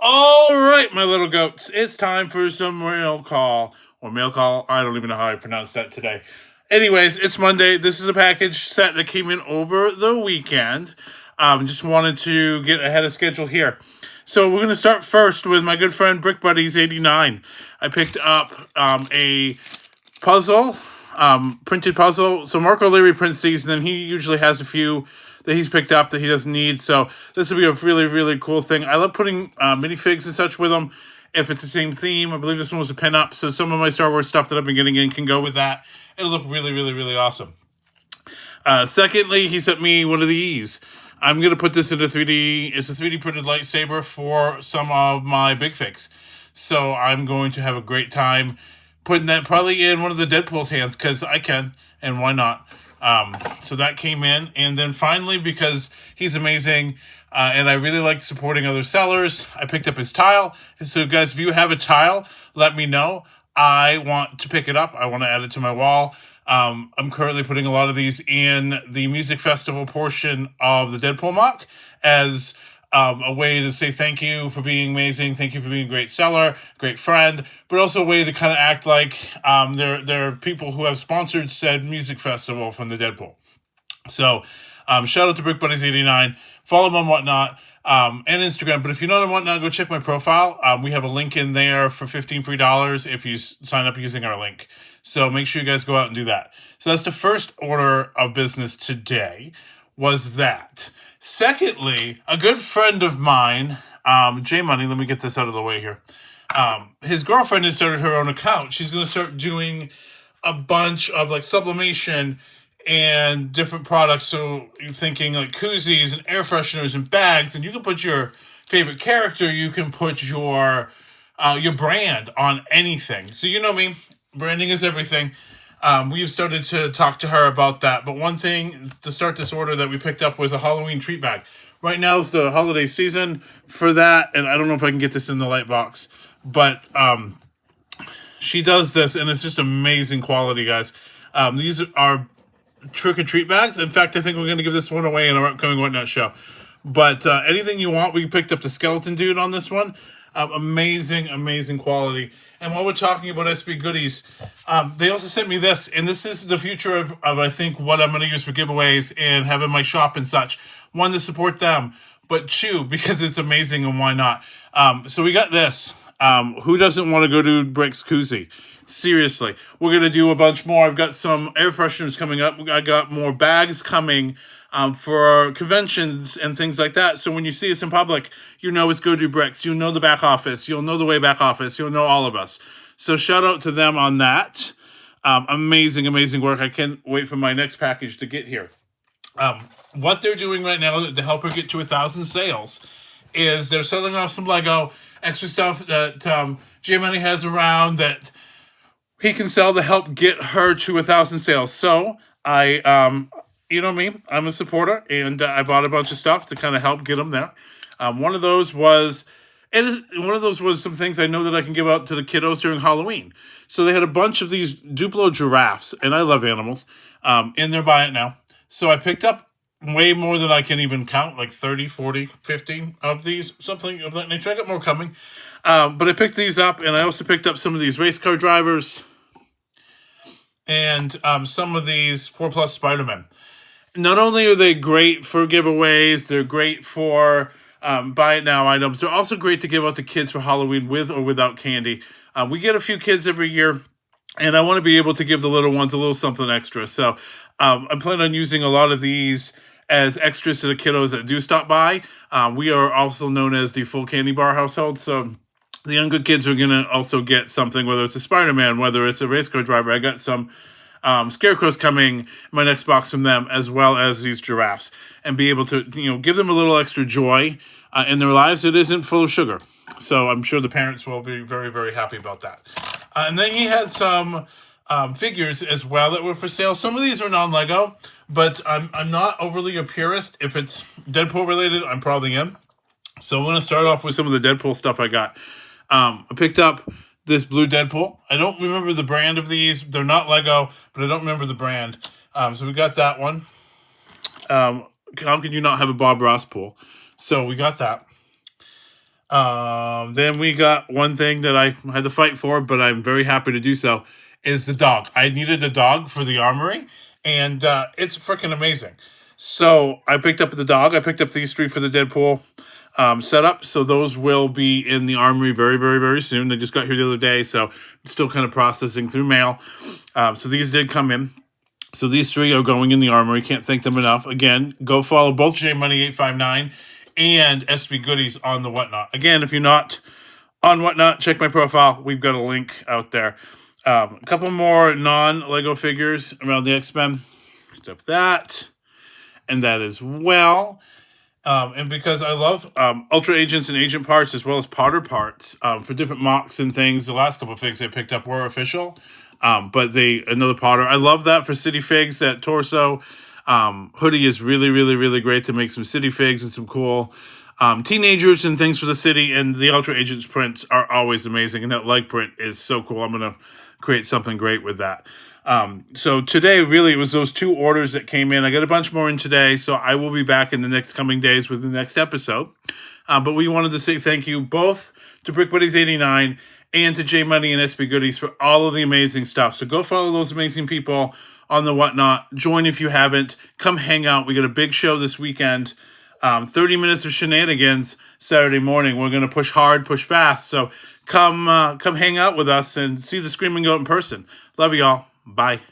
All right, my little goats, it's time for some mail call or mail call. I don't even know how I pronounce that today. Anyways, it's Monday. This is a package set that came in over the weekend. Just wanted to get ahead of schedule here. So we're going to start first with my good friend Brick Buddies 89. I picked up a puzzle, printed puzzle. So Mark O'Leary prints these, and then he usually has a few that he's picked up that he doesn't need. So this will be a really, really cool thing. I love putting minifigs and such with them. If it's the same theme, I believe this one was a pin-up, so some of my Star Wars stuff that I've been getting in can go with that. It'll look really, really, really awesome. Secondly, he sent me one of these. I'm going to put this into 3D. It's a 3D printed lightsaber for some of my big figs. So I'm going to have a great time putting that probably in one of the Deadpool's hands, because I can, and why not? So that came in. And then finally, because he's amazing, and I really like supporting other sellers, I picked up his tile. So guys, if you have a tile, let me know. I want to pick it up. I want to add it to my wall. I'm currently putting a lot of these in the music festival portion of the Deadpool mock as a way to say thank you for being amazing, thank you for being a great seller, great friend, but also a way to kind of act like they're people who have sponsored said music festival from the Deadpool. So shout out to Brick Buddies 89. Follow them on Whatnot and Instagram. But if you're not on Whatnot, go check my profile. We have a link in there for $15 free if you sign up using our link. So make sure you guys go out and do that. So that's the first order of business today, was that. Secondly, a good friend of mine, J Money, let me get this out of the way here. His girlfriend has started her own account. She's going to start doing a bunch of like sublimation and different products. So you're thinking like koozies and air fresheners and bags, and you can put your favorite character, you can put your brand on anything. So you know me, branding is everything. We've started to talk to her about that. But one thing to start this order that we picked up was a Halloween treat bag. Right now is the holiday season for that, and I don't know if I can get this in the light box, but she does this, and it's just amazing quality, guys. These are trick-or-treat bags. In fact, I think we're going to give this one away in our upcoming Whatnot show. But anything you want, we picked up the skeleton dude on this one. Amazing, amazing quality. And while we're talking about SB goodies, they also sent me this, and this is the future of I think, what I'm going to use for giveaways and have in my shop and such. One, to support them, but two, because it's amazing, and why not? So we got this. Who doesn't want to go to GodudeBrix koozie? Seriously, we're going to do a bunch more. I've got some air fresheners coming up. I got more bags coming for conventions and things like that. So when you see us in public, you know it's GodudeBrix. You know the back office. You'll know the way back office. You'll know all of us. So shout out to them on that. Amazing, amazing work. I can't wait for my next package to get here. What they're doing right now to help her get to 1,000 sales is they're selling off some Lego, extra stuff that J Money has around that he can sell to help get her to 1,000 sales. So you know me, I'm a supporter, and I bought a bunch of stuff to kind of help get them there. One of those was some things I know that I can give out to the kiddos during Halloween. So they had a bunch of these Duplo giraffes, and I love animals, in their buy it now. So I picked up way more than I can even count, like 30, 40, 50 of these, something of that nature. I got more coming. But I picked these up, and I also picked up some of these race car drivers and some of these 4+ Spider-Men. Not only are they great for giveaways, they're great for buy it now items. They're also great to give out to kids for Halloween with or without candy. We get a few kids every year, and I want to be able to give the little ones a little something extra. So I'm planning on using a lot of these as extras to the kiddos that do stop by. We are also known as the full candy bar household. So the younger kids are going to also get something, whether it's a Spider-Man, whether it's a race car driver. I got some scarecrows coming in my next box from them, as well as these giraffes, and be able to, give them a little extra joy in their lives. It isn't full of sugar. So I'm sure the parents will be very, very happy about that. And then he had some figures as well that were for sale. Some of these are non-Lego, but I'm not overly a purist. If it's Deadpool related, I'm probably in. So I'm going to start off with some of the Deadpool stuff I got. I picked up this blue Deadpool. I don't remember the brand of these. They're not Lego, but I don't remember the brand. So we got that one. How can you not have a Bob Ross pool? So we got that. Then we got one thing that I had to fight for, but I'm very happy to do so, is the dog. I needed a dog for the armory, and it's freaking amazing. So I picked up the dog. I picked up these 3 for the Deadpool setup. So those will be in the armory very, very, very soon. They just got here the other day, so I'm still kind of processing through mail. So these did come in. So these 3 are going in the armory. Can't thank them enough. Again, go follow both JMoney859 and SB Goodies on the Whatnot. Again, if you're not on Whatnot, check my profile. We've got a link out there. A couple more non-Lego figures around the X-Men. Picked up that and that as well. And because I love Ultra Agents and Agent parts as well as Potter parts for different mocks and things, the last couple of figs I picked up were official. But another Potter. I love that for City Figs, that torso. Hoodie is really, really, really great to make some City Figs and some cool teenagers and things for the city. And the Ultra Agents prints are always amazing. And that leg print is so cool. I'm going to create something great with that. So today, really, it was those 2 orders that came in. I got a bunch more in today, so I will be back in the next coming days with the next episode. But we wanted to say thank you both to BrickBuddies89 and to J Money and SB Goodies for all of the amazing stuff. So go follow those amazing people on the Whatnot. Join if you haven't. Come hang out. We got a big show this weekend. 30 minutes of shenanigans Saturday morning. We're going to push hard, push fast. So come hang out with us and see the Screaming Goat in person. Love y'all. Bye.